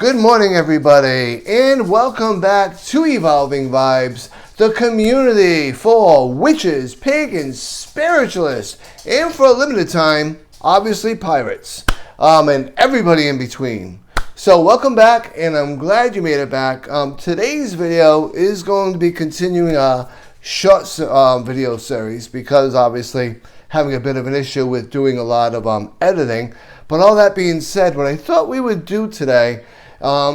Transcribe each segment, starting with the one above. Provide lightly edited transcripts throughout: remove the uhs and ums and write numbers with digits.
Good morning, everybody, and welcome back to Evolving Vibes, the community for witches, pagans, spiritualists, and for a limited time, obviously pirates, and everybody in between. So welcome back, and I'm glad you made it back. Today's video is going to be continuing a short video series because obviously having a bit of an issue with doing a lot of editing. But all that being said, what I thought we would do today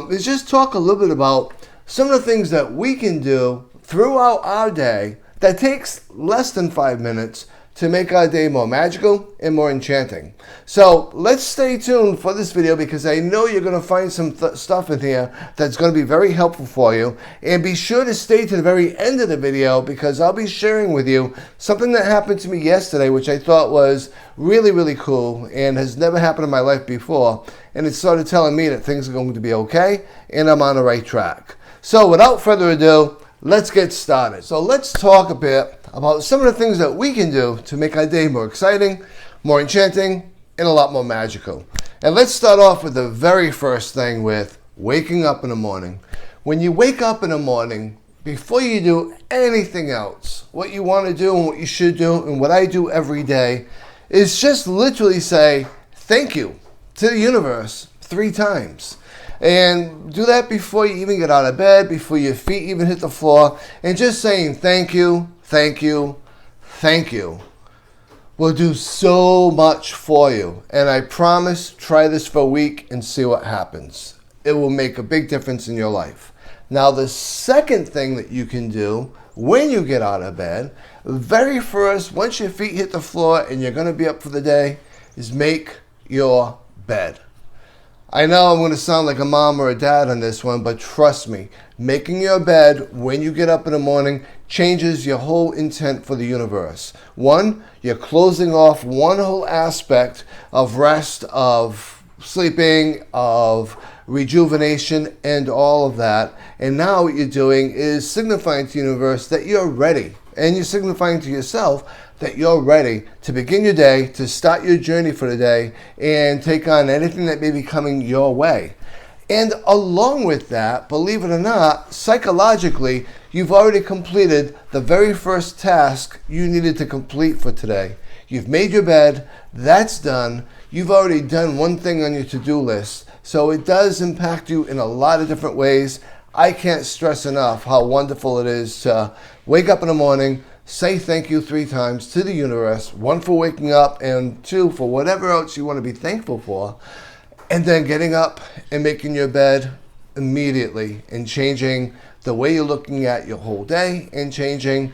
is just talk a little bit about some of the things that we can do throughout our day that takes less than 5 minutes to make our day more magical and more enchanting. So let's stay tuned for this video because I know you're going to find some stuff in here that's going to be very helpful for you. And be sure to stay to the very end of the video because I'll be sharing with you something that happened to me yesterday, which I thought was really, really cool and has never happened in my life before. And it started telling me that things are going to be okay and I'm on the right track. So without further ado, let's get started. So let's talk a bit about some of the things that we can do to make our day more exciting, more enchanting, and a lot more magical. And let's start off with the very first thing with waking up in the morning. When you wake up in the morning, before you do anything else, what you want to do and what you should do and what I do every day is just literally say thank you to the universe 3 times. And do that before you even get out of bed, before your feet even hit the floor. And just saying thank you, thank you, thank you will do so much for you. And I promise, try this for a week and see what happens. It will make a big difference in your life. Now, the second thing that you can do when you get out of bed, very first, once your feet hit the floor and you're going to be up for the day, is make your bed. I know I'm going to sound like a mom or a dad on this one, but trust me, making your bed when you get up in the morning changes your whole intent for the universe. One, you're closing off one whole aspect of rest, of sleeping, of rejuvenation, and all of that. And now what you're doing is signifying to the universe that you're ready. And you're signifying to yourself that you're ready to begin your day, to start your journey for the day, and take on anything that may be coming your way. And along with that, believe it or not, psychologically, you've already completed the very first task you needed to complete for today. You've made your bed, that's done. You've already done one thing on your to-do list. So it does impact you in a lot of different ways. I can't stress enough how wonderful it is to wake up in the morning, say thank you 3 times to the universe, 1 for waking up and 2 for whatever else you want to be thankful for, and then getting up and making your bed immediately and changing the way you're looking at your whole day and changing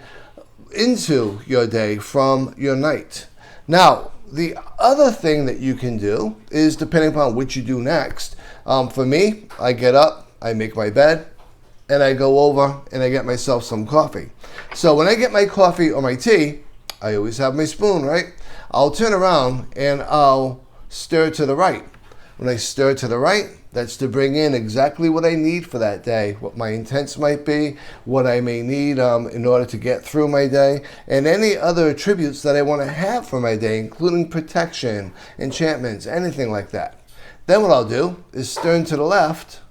into your day from your night. Now, the other thing that you can do is depending upon what you do next. For me, I get up, I make my bed, and I go over and I get myself some coffee. So when I get my coffee or my tea, I always have my spoon, right? I'll turn around and I'll stir to the right. When I stir to the right, that's to bring in exactly what I need for that day, what my intents might be, what I may need in order to get through my day, and any other attributes that I want to have for my day, including protection, enchantments, anything like that. Then what I'll do is stir to the left,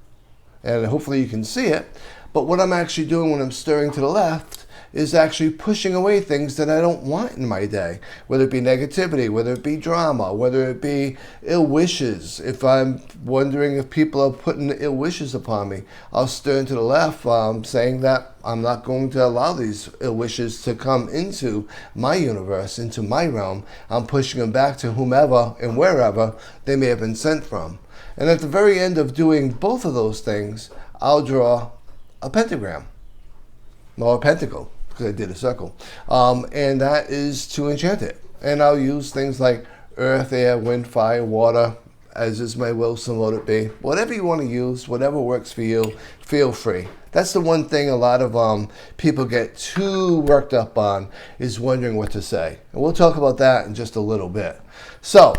and hopefully you can see it, but what I'm actually doing when I'm stirring to the left is actually pushing away things that I don't want in my day, whether it be negativity, whether it be drama, whether it be ill wishes. If I'm wondering if people are putting ill wishes upon me, I'll stir to the left, saying that I'm not going to allow these ill wishes to come into my universe, into my realm. I'm pushing them back to whomever and wherever they may have been sent from. And at the very end of doing both of those things, I'll draw a pentagram, or a pentacle, because I did a circle. And that is to enchant it. And I'll use things like earth, air, wind, fire, water, as is my will, so let it be. Whatever you want to use, whatever works for you, feel free. That's the one thing a lot of people get too worked up on, is wondering what to say. And we'll talk about that in just a little bit. So,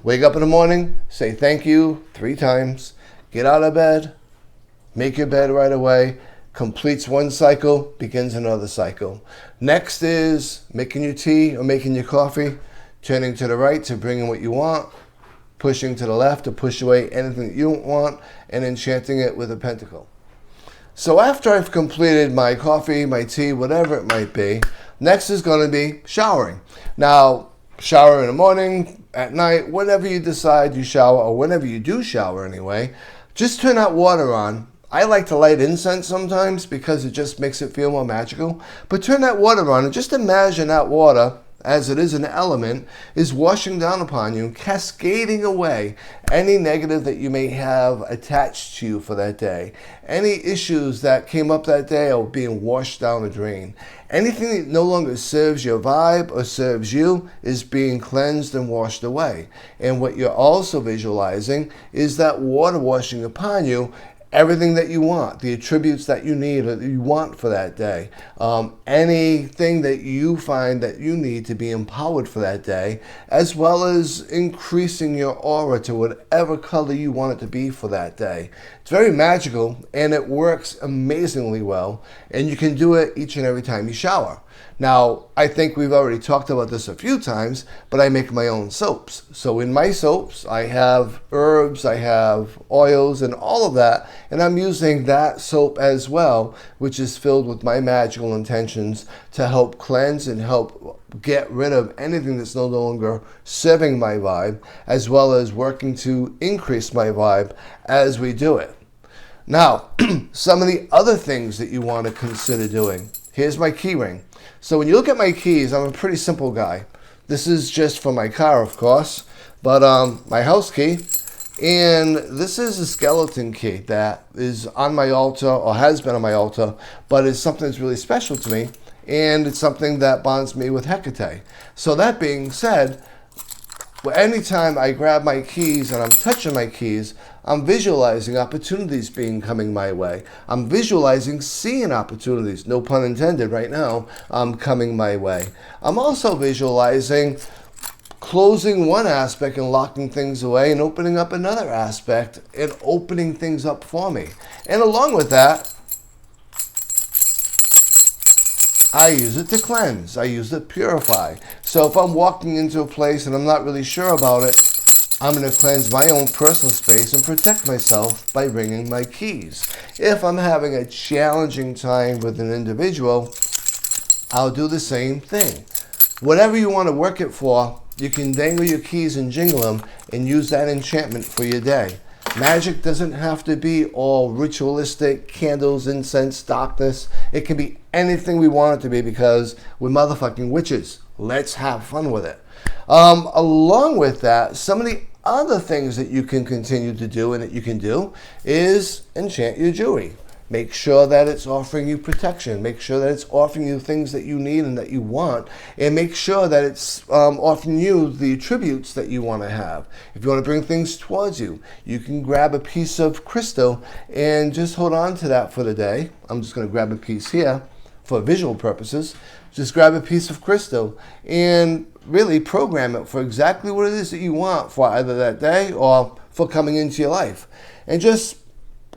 wake up in the morning, say thank you 3 times, get out of bed, make your bed right away, completes one cycle, begins another cycle. Next is making your tea or making your coffee, turning to the right to bring in what you want, pushing to the left to push away anything that you don't want, and enchanting it with a pentacle. So after I've completed my coffee, my tea, whatever it might be, next is going to be showering. Now, shower in the morning, at night, whenever you decide you shower, or whenever you do shower anyway, just turn that water on. I like to light incense sometimes because it just makes it feel more magical. But turn that water on and just imagine that water, as it is an element, is washing down upon you, cascading away any negative that you may have attached to you for that day. Any issues that came up that day are being washed down the drain. Anything that no longer serves your vibe or serves you is being cleansed and washed away. And what you're also visualizing is that water washing upon you everything that you want, the attributes that you need or that you want for that day, anything that you find that you need to be empowered for that day, as well as increasing your aura to whatever color you want it to be for that day. It's very magical and it works amazingly well, and you can do it each and every time you shower. Now, I think we've already talked about this a few times, but I make my own soaps. So in my soaps, I have herbs, I have oils, and all of that, and I'm using that soap as well, which is filled with my magical intentions to help cleanse and help get rid of anything that's no longer serving my vibe, as well as working to increase my vibe as we do it. Now, some of the other things that you want to consider doing. Here's my key ring. So when you look at my keys, I'm a pretty simple guy. This is just for my car, of course, but my house key, and this is a skeleton key that is on my altar, or has been on my altar, but it's something that's really special to me, and it's something that bonds me with Hecate. So that being said, anytime I grab my keys and I'm touching my keys, I'm visualizing opportunities coming my way. I'm visualizing seeing opportunities, no pun intended right now, coming my way. I'm also visualizing closing one aspect and locking things away and opening up another aspect and opening things up for me. And along with that, I use it to cleanse. I use it to purify. So if I'm walking into a place and I'm not really sure about it, I'm going to cleanse my own personal space and protect myself by bringing my keys. If I'm having a challenging time with an individual, I'll do the same thing. Whatever you want to work it for, you can dangle your keys and jingle them and use that enchantment for your day. Magic doesn't have to be all ritualistic, candles, incense, darkness. It can be anything we want it to be because we're motherfucking witches. Let's have fun with it. Along with that, some of the other things that you can continue to do and that you can do is enchant your jewelry. Make sure that it's offering you protection. Make sure that it's offering you things that you need and that you want. And make sure that it's offering you the attributes that you want to have. If you want to bring things towards you, you can grab a piece of crystal and just hold on to that for the day. I'm just going to grab a piece here for visual purposes. Just grab a piece of crystal and really program it for exactly what it is that you want for either that day or for coming into your life. And just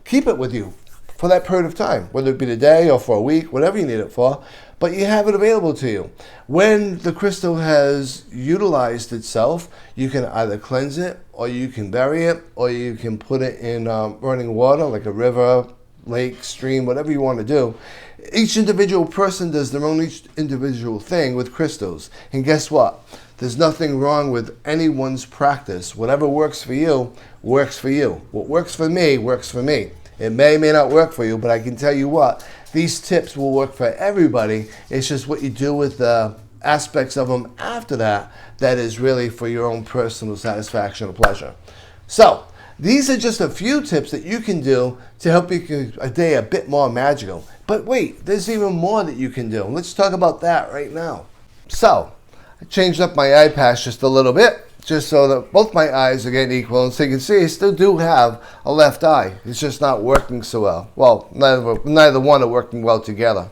keep it with you for that period of time, whether it be the day or for a week, whatever you need it for, but you have it available to you. When the crystal has utilized itself, you can either cleanse it, or you can bury it, or you can put it in running water, like a river, lake, stream, whatever you want to do. Each individual person does their own individual thing with crystals. And guess what? There's nothing wrong with anyone's practice. Whatever works for you, works for you. What works for me, works for me. It may not work for you, but I can tell you what, these tips will work for everybody. It's just what you do with the aspects of them after that that is really for your own personal satisfaction or pleasure. So, these are just a few tips that you can do to help make a day a bit more magical. But wait, there's even more that you can do. Let's talk about that right now. So, I changed up my eye patch just a little bit, just so that both my eyes are getting equal. And so you can see I still do have a left eye. It's just not working so well. Well, neither one are working well together.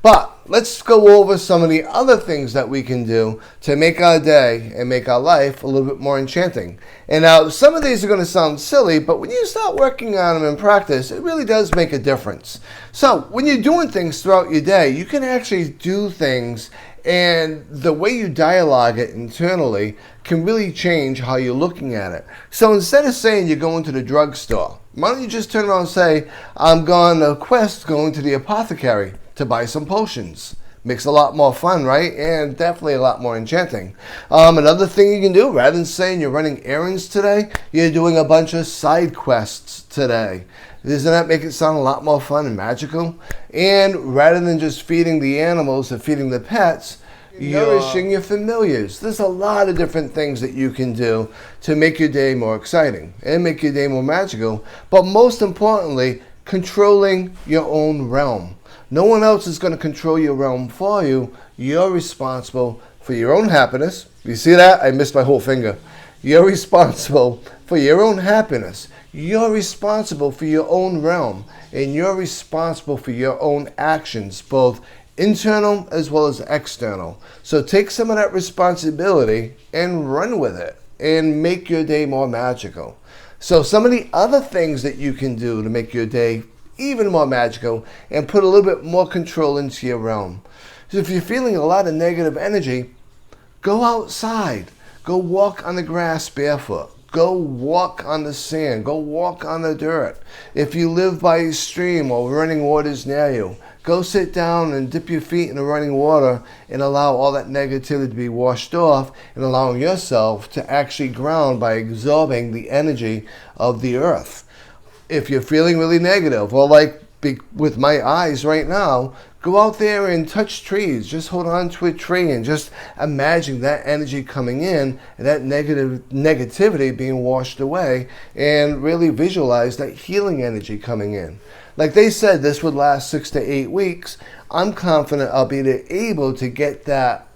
But let's go over some of the other things that we can do to make our day and make our life a little bit more enchanting. And now some of these are going to sound silly, but when you start working on them in practice, it really does make a difference. So when you're doing things throughout your day, you can actually do things, and the way you dialogue it internally can really change how you're looking at it. So instead of saying you're going to the drugstore, why don't you just turn around and say, I'm going on a quest going to the apothecary to buy some potions. Makes a lot more fun, right? And definitely a lot more enchanting. Another thing you can do, rather than saying you're running errands today, you're doing a bunch of side quests today. Doesn't that make it sound a lot more fun and magical? And rather than just feeding the animals or feeding the pets, nourishing your familiars. There's a lot of different things that you can do to make your day more exciting and make your day more magical. But most importantly, controlling your own realm. No one else is going to control your realm for you. You're responsible for your own happiness. You see that? I missed my whole finger. You're responsible for your own happiness. You're responsible for your own realm. And you're responsible for your own actions, both internal as well as external. So take some of that responsibility and run with it and make your day more magical. So some of the other things that you can do to make your day even more magical and put a little bit more control into your realm. So if you're feeling a lot of negative energy, go outside. Go walk on the grass barefoot. Go walk on the sand. Go walk on the dirt. If you live by a stream or running waters near you, go sit down and dip your feet in the running water and allow all that negativity to be washed off and allowing yourself to actually ground by absorbing the energy of the earth. If you're feeling really negative, or like with my eyes right now, go out there and touch trees. Just hold on to a tree and just imagine that energy coming in and that negativity being washed away, and really visualize that healing energy coming in. Like they said, this would last 6 to 8 weeks. I'm confident I'll be able to get that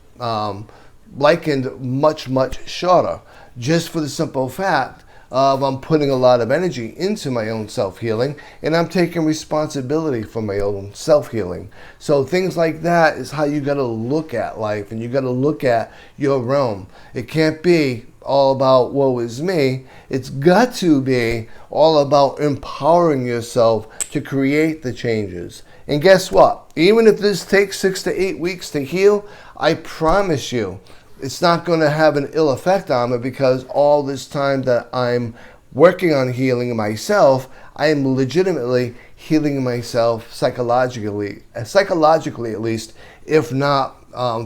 likened much shorter, just for the simple fact of I'm putting a lot of energy into my own self-healing, and I'm taking responsibility for my own self-healing. So things like that is how you got to look at life, and you got to look at your realm. It can't be all about woe is me. It's got to be all about empowering yourself to create the changes. And guess what? Even if this takes 6 to 8 weeks to heal, I promise you, it's not going to have an ill effect on me, because all this time that I'm working on healing myself, I am legitimately healing myself psychologically at least, if not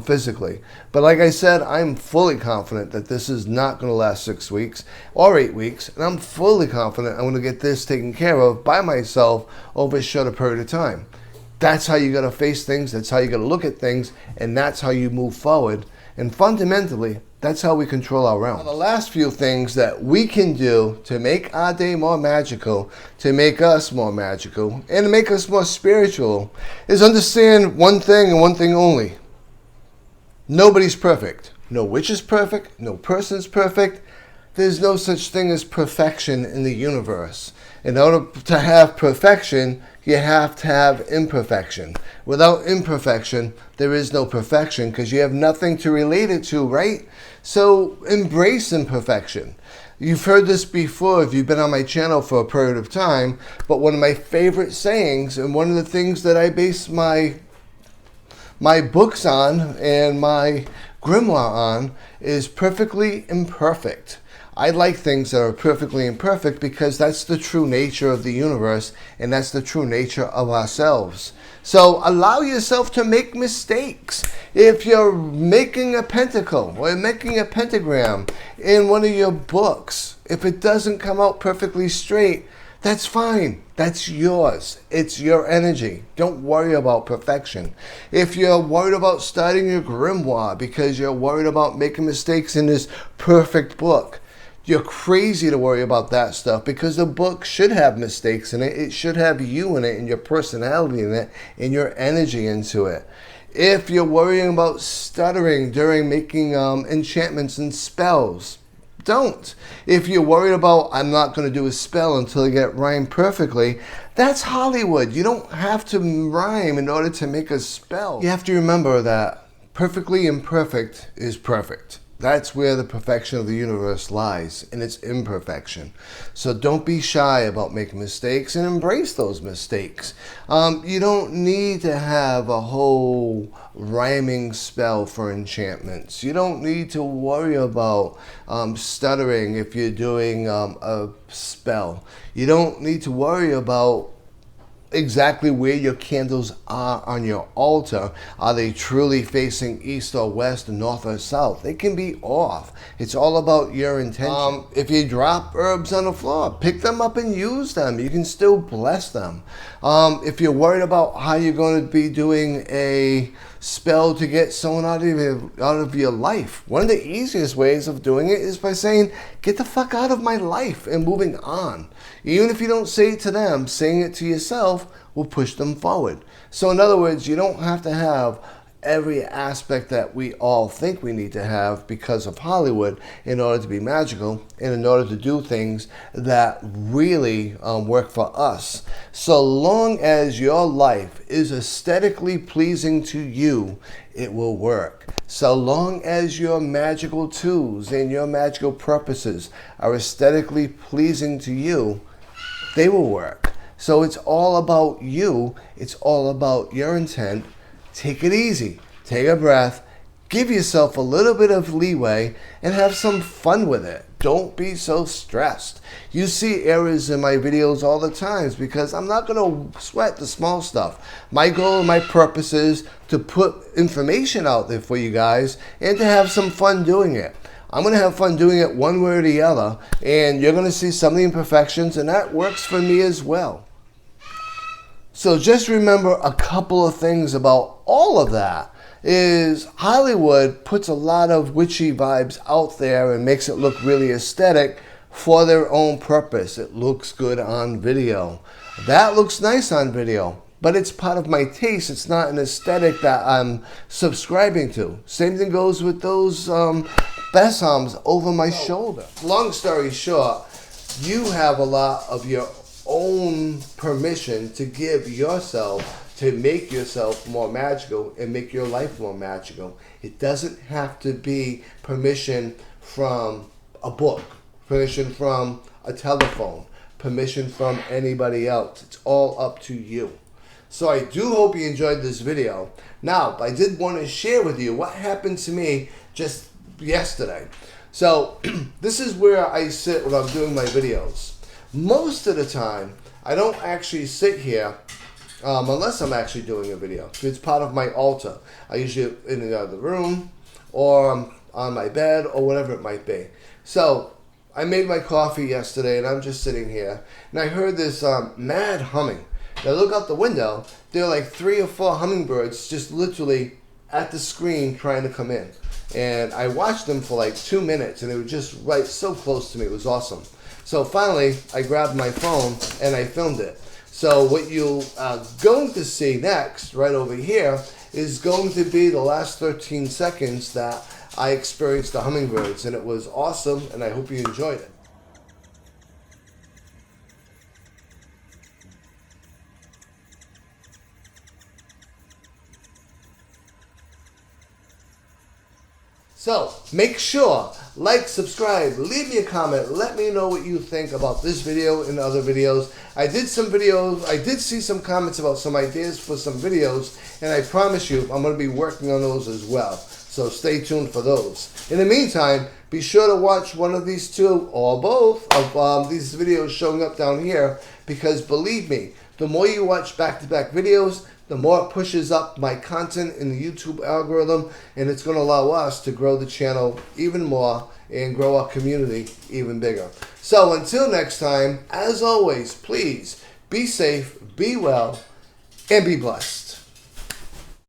physically. But like I said, I'm fully confident that this is not going to last 6 weeks or 8 weeks, and I'm fully confident I'm going to get this taken care of by myself over a shorter period of time. That's how you got to face things, that's how you got to look at things, and that's how you move forward. And fundamentally, that's how we control our realm. Now, the last few things that we can do to make our day more magical, to make us more magical, and to make us more spiritual, is understand one thing and one thing only. Nobody's perfect. No witch is perfect. No person's perfect. There's no such thing as perfection in the universe. In order to have perfection, you have to have imperfection. Without imperfection, there is no perfection, because you have nothing to relate it to, right? So embrace imperfection. You've heard this before if you've been on my channel for a period of time, but one of my favorite sayings, and one of the things that I base my books on and my grimoire on, is perfectly imperfect. I like things that are perfectly imperfect, because that's the true nature of the universe, and that's the true nature of ourselves. So allow yourself to make mistakes. If you're making a pentacle or making a pentagram in one of your books, if it doesn't come out perfectly straight, that's fine. That's yours. It's your energy. Don't worry about perfection. If you're worried about starting your grimoire because you're worried about making mistakes in this perfect book, you're crazy to worry about that stuff, because the book should have mistakes in it. It should have you in it, and your personality in it, and your energy into it. If you're worrying about stuttering during making enchantments and spells, don't. If you're worried about, I'm not going to do a spell until I get rhyme perfectly, that's Hollywood. You don't have to rhyme in order to make a spell. You have to remember that perfectly imperfect is perfect. That's where the perfection of the universe lies, in its imperfection. So don't be shy about making mistakes and embrace those mistakes. You don't need to have a whole rhyming spell for enchantments. You don't need to worry about stuttering if you're doing a spell. You don't need to worry about exactly where your candles are on your altar. Are they truly facing east or west, north or south? They can be off. It's all about your intention. If you drop herbs on the floor, pick them up and use them. You can still bless them. If you're worried about how you're going to be doing a spell to get someone out of your life, one of the easiest ways of doing it is by saying, get the fuck out of my life, and moving on. Even if you don't say it to them, saying it to yourself will push them forward. So in other words, you don't have to have every aspect that we all think we need to have because of Hollywood in order to be magical and in order to do things that really work for us. So long as your life is aesthetically pleasing to you, it will work. So long as your magical tools and your magical purposes are aesthetically pleasing to you, they will work. So it's all about you. It's all about your intent. Take it easy. Take a breath. Give yourself a little bit of leeway and have some fun with it. Don't be so stressed. You see errors in my videos all the times because I'm not going to sweat the small stuff. My goal and my purpose is to put information out there for you guys and to have some fun doing it. I'm going to have fun doing it one way or the other, and you're going to see some of the imperfections, and that works for me as well. So just remember a couple of things about all of that. Is Hollywood puts a lot of witchy vibes out there and makes it look really aesthetic for their own purpose. It looks good on video. That looks nice on video, but it's part of my taste. It's not an aesthetic that I'm subscribing to. Same thing goes with those besoms over my shoulder. Long story short, you have a lot of your own permission to give yourself, to make yourself more magical and make your life more magical. It doesn't have to be permission from a book, permission from a telephone, permission from anybody else. It's all up to you. So I do hope you enjoyed this video. Now, I did want to share with you what happened to me just yesterday. So this is where I sit when I'm doing my videos. Most of the time, I don't actually sit here unless I'm actually doing a video. It's part of my altar. I usually in the other room or on my bed or whatever it might be. So I made my coffee yesterday and I'm just sitting here and I heard this mad humming. And I look out the window, there are like 3 or 4 hummingbirds just literally at the screen trying to come in. And I watched them for like 2 minutes and they were just right so close to me. It was awesome. So finally, I grabbed my phone and I filmed it. So what you're going to see next, right over here, is going to be the last 13 seconds that I experienced the hummingbirds. And it was awesome, and I hope you enjoyed it. So make sure, like, subscribe, leave me a comment, let me know what you think about this video and other videos. I did see some comments about some ideas for some videos, and I promise you I'm going to be working on those as well. So stay tuned for those. In the meantime, be sure to watch one of these 2 or both of these videos showing up down here, because believe me, the more you watch back-to-back videos, the more it pushes up my content in the YouTube algorithm, and it's going to allow us to grow the channel even more and grow our community even bigger. So until next time, as always, please be safe, be well, and be blessed.